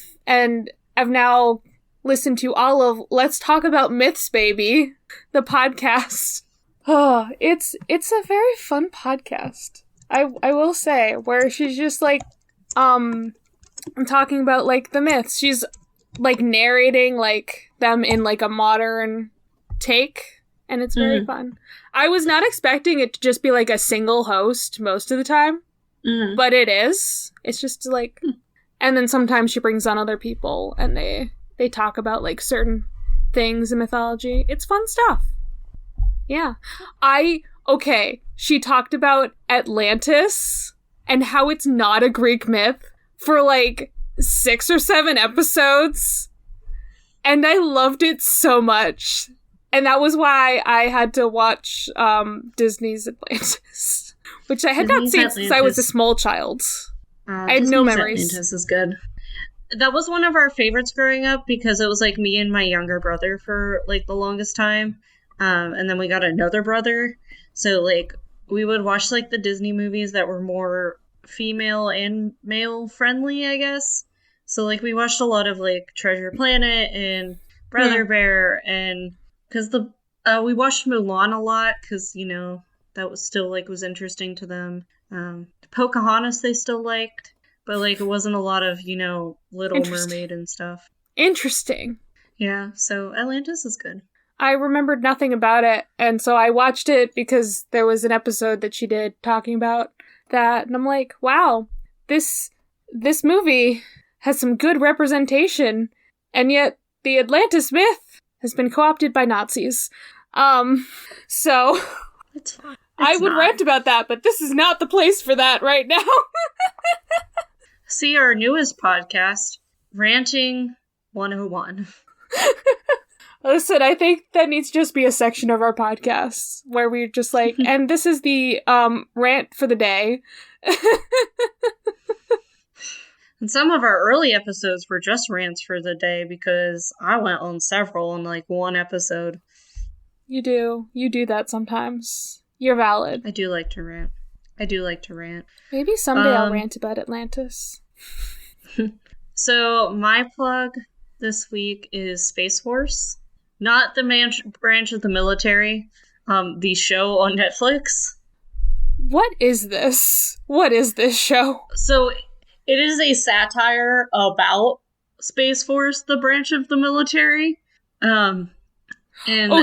have now listened to all of Let's Talk About Myths, Baby, the podcast. Oh, it's a very fun podcast. I will say, where she's just like I'm talking about like the myths. She's like narrating like them in like a modern take, and it's very fun. I was not expecting it to just be like a single host most of the time, but it is. It's just like, and then sometimes she brings on other people, and they talk about like certain things in mythology. It's fun stuff. Yeah. She talked about Atlantis and how it's not a Greek myth for like 6 or 7 episodes. And I loved it so much. And that was why I had to watch Disney's Atlantis, which I had not seen since I was a small child. I had no memories. Atlantis is good. That was one of our favorites growing up because it was like me and my younger brother for like the longest time. And then we got another brother. So like we would watch like the Disney movies that were more female and male friendly, I guess. So like we watched a lot of like Treasure Planet and Brother Bear, and because we watched Mulan a lot because, you know, that was still like was interesting to them. Pocahontas they still liked, but like it wasn't a lot of, you know, Little Mermaid and stuff. Interesting. Yeah, so Atlantis is good. I remembered nothing about it, and so I watched it because there was an episode that she did talking about that, and I'm like, wow, this movie has some good representation, and yet the Atlantis myth has been co-opted by Nazis. So I would rant about that, but this is not the place for that right now. See our newest podcast, Ranting 101. Listen, I think that needs to just be a section of our podcast where we're just like, and this is the rant for the day. And some of our early episodes were just rants for the day because I went on several in like one episode. You do that sometimes. You're valid. I do like to rant. Maybe someday I'll rant about Atlantis. So my plug this week is Space Force. Not the branch of the military, the show on Netflix. What is this? What is this show? So it is a satire about Space Force, the branch of the military. And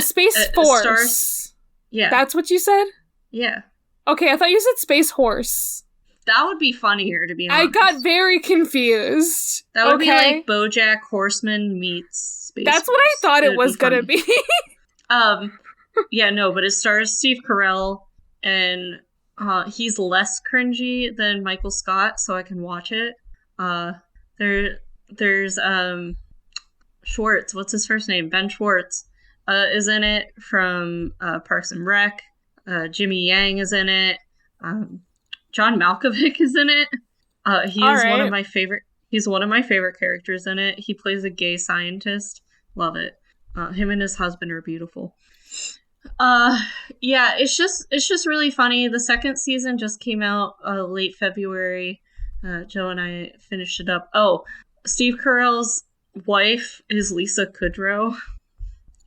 Space Force. Yeah. That's what you said? Yeah. Okay, I thought you said Space Horse. That would be funnier, to be honest. I got very confused. That would be like BoJack Horseman meets Space That's Force. what I thought it was gonna be. Yeah, no, but it stars Steve Carell, and he's less cringy than Michael Scott, so I can watch it. There's Schwartz. What's his first name? Ben Schwartz is in it from Parks and Rec. Jimmy Yang is in it. John Malkovich is in it. He's one of my favorite. He's one of my favorite characters in it. He plays a gay scientist. Love it. Him and his husband are beautiful. Yeah, it's just really funny. The second season just came out late February. Joe and I finished it up. Oh, Steve Carell's wife is Lisa Kudrow.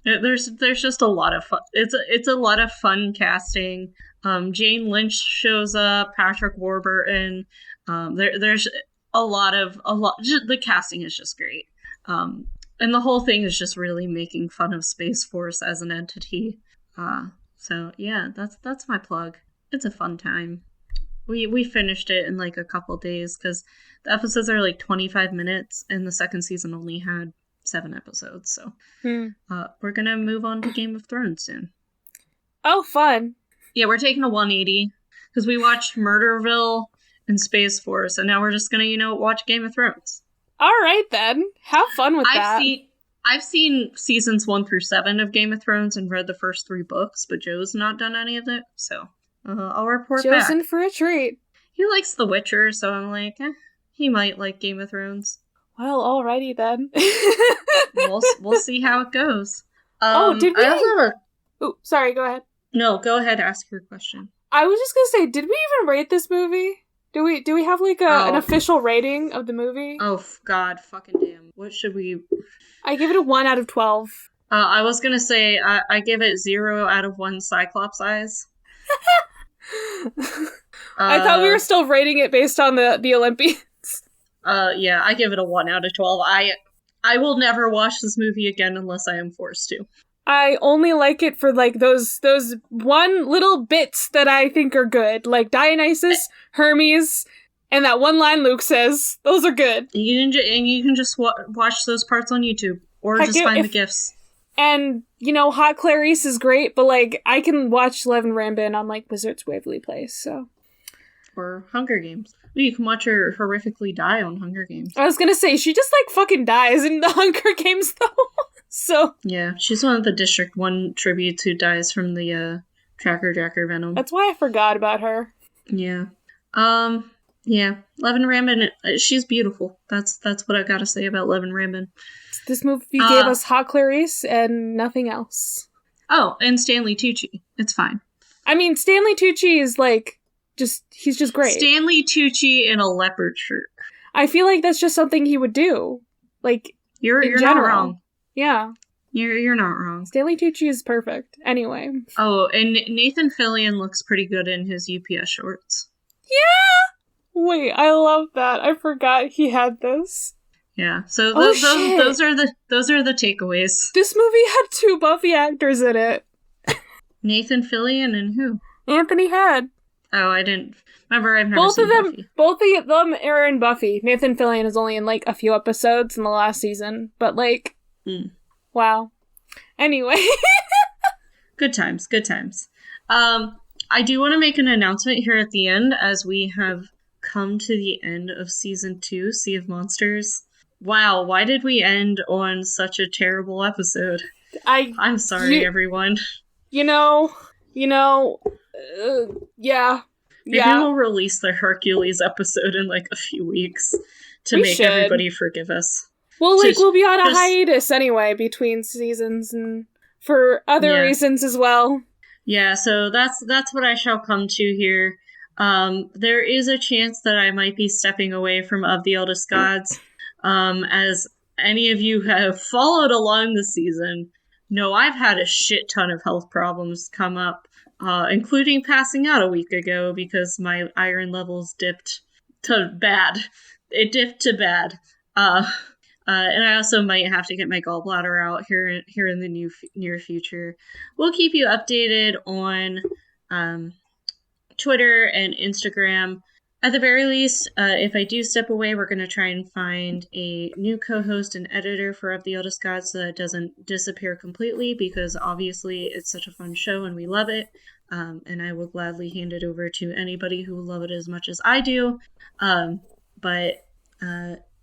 There's just a lot of fun. It's a lot of fun casting. Jane Lynch shows up. Patrick Warburton. There's a lot. The casting is just great. And the whole thing is just really making fun of Space Force as an entity. So yeah, that's my plug. It's a fun time. We finished it in like a couple days because the episodes are like 25 minutes and the second season only had 7 episodes. So we're going to move on to Game of Thrones soon. Oh, fun. Yeah, we're taking a 180 because we watched Murderville and Space Force, and now we're just going to, watch Game of Thrones. All right, then. Have fun with that. I've seen seasons 1 through 7 of Game of Thrones and read the first 3 books, but Joe's not done any of it, so I'll report back. Joe's in for a treat. He likes The Witcher, so I'm like, he might like Game of Thrones. Well, alrighty then. we'll see how it goes. Did we? I also have Oh, sorry, go ahead. No, go ahead, ask your question. I was just gonna say, did we even rate this movie? Do we have like an official rating of the movie? Oh, God, fucking damn. What should we... I give it a 1 out of 12. I was gonna say, I give it 0 out of 1 Cyclops eyes. I thought we were still rating it based on the Olympians. Yeah, I give it a 1 out of 12. I will never watch this movie again unless I am forced to. I only like it for like those one little bits that I think are good, like Dionysus, Hermes, and that one line Luke says. Those are good. You can just watch those parts on YouTube or just find the GIFs. And Hot Clarice is great, but like I can watch Levin Rambin on like Wizards Waverly Place, so. Or Hunger Games. You can watch her horrifically die on Hunger Games. I was gonna say, she just like fucking dies in the Hunger Games though. So yeah, she's one of the District 1 tributes who dies from the Tracker Jacker venom. That's why I forgot about her. Yeah. Yeah. Levin Rambin, she's beautiful. That's what I gotta say about Levin Rambin. This movie gave us Hot Clarice and nothing else. Oh, and Stanley Tucci. It's fine. I mean, Stanley Tucci is like, he's just great. Stanley Tucci in a leopard shirt. I feel like that's just something he would do. Like, you're not wrong. Yeah. You're not wrong. Stanley Tucci is perfect. Anyway. Oh, and Nathan Fillion looks pretty good in his UPS shorts. Yeah! Wait, I love that. I forgot he had this. Yeah. So those are the takeaways. This movie had 2 Buffy actors in it. Nathan Fillion and who? Anthony Head. Oh, I didn't remember. I've never seen Buffy. Both of them are in Buffy. Nathan Fillion is only in like a few episodes in the last season, but like, wow. Anyway. Good times. I do want to make an announcement here at the end, as we have come to the end of season 2, Sea of Monsters. Wow, why did we end on such a terrible episode? I'm sorry, everyone. Yeah. Maybe we'll release the Hercules episode in like a few weeks to make everybody forgive us. Well, like, we'll be on a hiatus anyway between seasons and for other reasons as well. Yeah, so that's what I shall come to here. There is a chance that I might be stepping away from Of the Eldest Gods. As any of you have followed along this season, know I've had a shit ton of health problems come up, including passing out a week ago because my iron levels dipped to bad. It dipped to bad. And I also might have to get my gallbladder out here in the near future. We'll keep you updated on Twitter and Instagram. At the very least, if I do step away, we're going to try and find a new co-host and editor for Of the Eldest Gods so that it doesn't disappear completely, because obviously it's such a fun show and we love it. And I will gladly hand it over to anybody who will love it as much as I do. But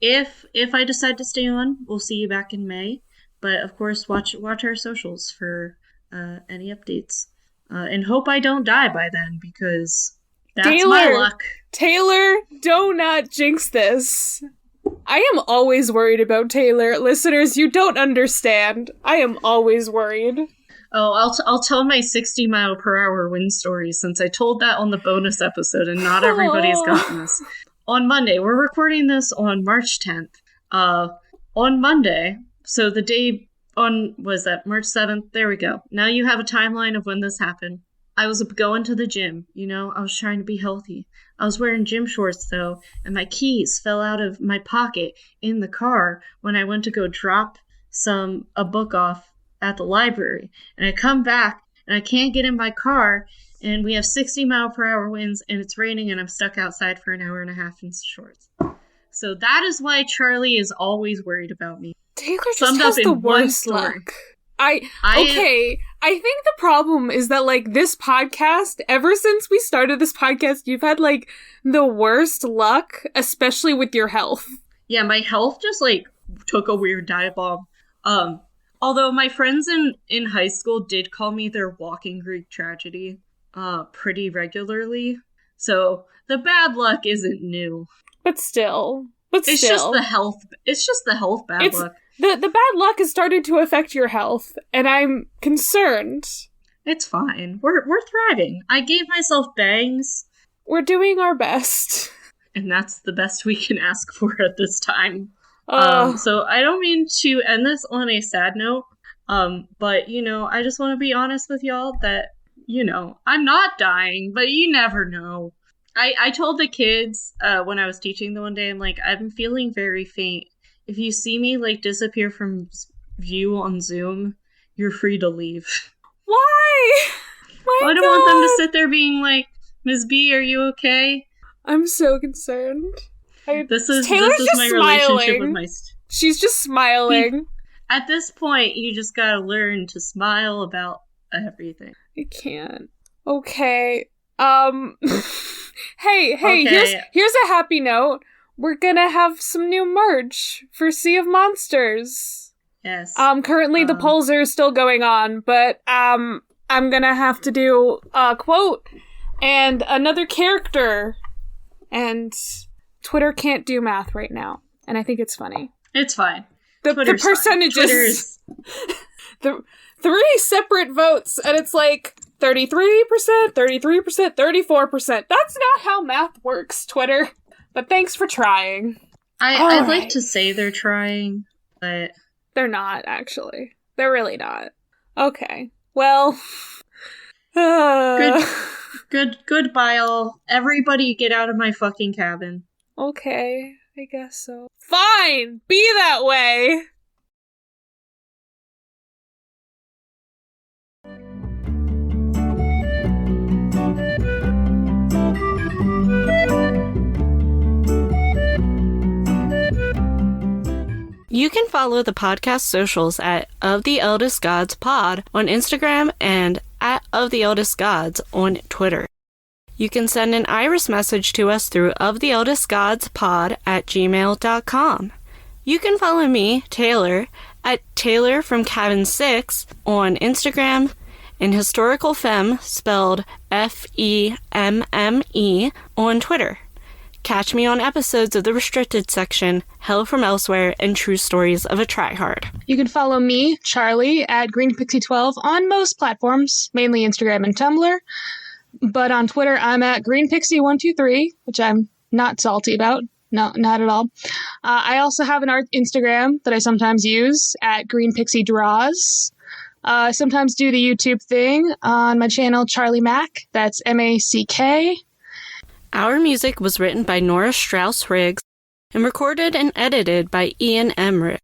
if I decide to stay on, we'll see you back in May. But of course, watch our socials for any updates. And hope I don't die by then, because that's my luck. Taylor, do not jinx this. I am always worried about Taylor. Listeners, you don't understand. I am always worried. Oh, I'll tell my 60-mile-per-hour wind story, since I told that on the bonus episode, and not everybody's gotten this. On Monday, we're recording this on March 10th. On Monday, so the day on, was that March 7th? There we go. Now you have a timeline of when this happened. I was going to the gym, I was trying to be healthy. I was wearing gym shorts, though, and my keys fell out of my pocket in the car when I went to go drop a book off at the library. And I come back, and I can't get in my car, and we have 60-mile-per-hour winds, and it's raining, and I'm stuck outside for an hour and a half in shorts. So that is why Charlie is always worried about me. Taylor just has the worst luck. I think the problem is that, like, this podcast, ever since we started this podcast, you've had, like, the worst luck, especially with your health. Yeah, my health just, like, took a weird dive bomb. Although my friends in high school did call me their walking Greek tragedy pretty regularly. So the bad luck isn't new. But still. It's just the health bad luck. The bad luck has started to affect your health, and I'm concerned. It's fine. We're thriving. I gave myself bangs. We're doing our best. And that's the best we can ask for at this time. So I don't mean to end this on a sad note, but, you know, I just want to be honest with y'all that, you know, I'm not dying, but you never know. I told the kids when I was teaching them one day, I'm like, I'm feeling very faint. If you see me, like, disappear from view on Zoom, you're free to leave. Why? I don't want them to sit there being like, Ms. B, are you okay? I'm so concerned. This is my smiling. relationship with my... She's just smiling. At this point, you just gotta learn to smile about everything. I can't. Okay. Hey, Okay. here's a happy note. We're gonna have some new merch for Sea of Monsters. Yes. Currently the polls are still going on, but, I'm gonna have to do a quote and another character. And Twitter can't do math right now. And I think it's funny. It's fine. The percentages. The 3 separate votes, and it's like 33%, 33%, 34%. That's not how math works, Twitter. But thanks for trying. I'd like to say they're trying, but... They're not, actually. They're really not. Okay. Well... Goodbye, all. Everybody get out of my fucking cabin. Okay, I guess so. Fine! Be that way! You can follow the podcast socials at Of the Eldest Gods Pod on Instagram and at Of the Eldest Gods on Twitter. You can send an iris message to us through oftheeldestgodspod@gmail.com. You can follow me, Taylor, at Taylor from Cabin 6 on Instagram, and Historical Femme, spelled FEMME, on Twitter. Catch me on episodes of the Restricted Section, Hell from Elsewhere, and True Stories of a Tryhard. You can follow me, Charlie, at GreenPixie12 on most platforms, mainly Instagram and Tumblr. But on Twitter, I'm at GreenPixie123, which I'm not salty about. No, not at all. I also have an art Instagram that I sometimes use at GreenPixieDraws. I sometimes do the YouTube thing on my channel, Charlie Mack. That's MACK. Our music was written by Nora Strauss-Riggs and recorded and edited by Ian Emmerich.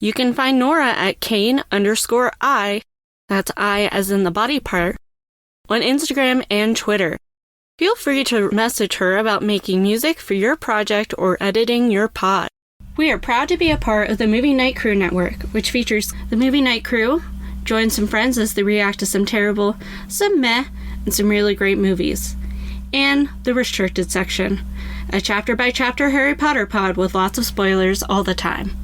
You can find Nora at Kane_I, that's I as in the body part, on Instagram and Twitter. Feel free to message her about making music for your project or editing your pod. We are proud to be a part of the Movie Night Crew Network, which features the Movie Night Crew, join some friends as they react to some terrible, some meh, and some really great movies. And the Restricted Section, a chapter-by-chapter Harry Potter pod with lots of spoilers all the time.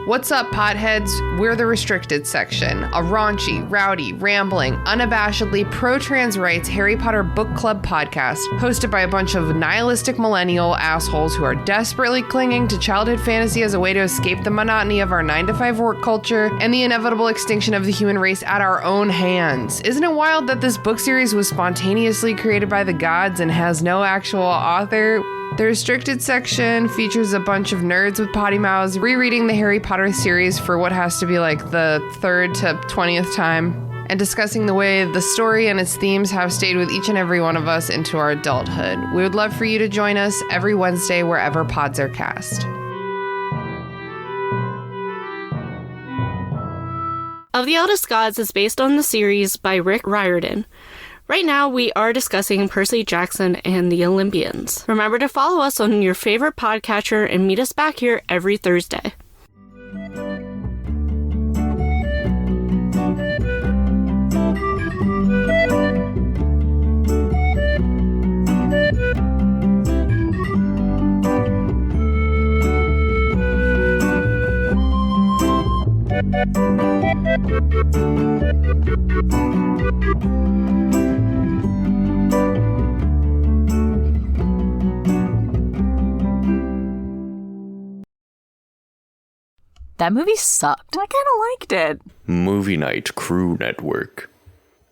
What's up, potheads? We're the Restricted Section, a raunchy, rowdy, rambling, unabashedly pro-trans rights Harry Potter book club podcast hosted by a bunch of nihilistic millennial assholes who are desperately clinging to childhood fantasy as a way to escape the monotony of our 9-to-5 work culture and the inevitable extinction of the human race at our own hands. Isn't it wild that this book series was spontaneously created by the gods and has no actual author? The Restricted Section features a bunch of nerds with potty mouths rereading the Harry Potter series for what has to be like the 3rd to 20th time, and discussing the way the story and its themes have stayed with each and every one of us into our adulthood. We would love for you to join us every Wednesday wherever pods are cast. Of the Eldest Gods is based on the series by Rick Riordan. Right now, we are discussing Percy Jackson and the Olympians. Remember to follow us on your favorite podcatcher and meet us back here every Thursday. That movie sucked. I kind of liked it. Movie Night Crew Network.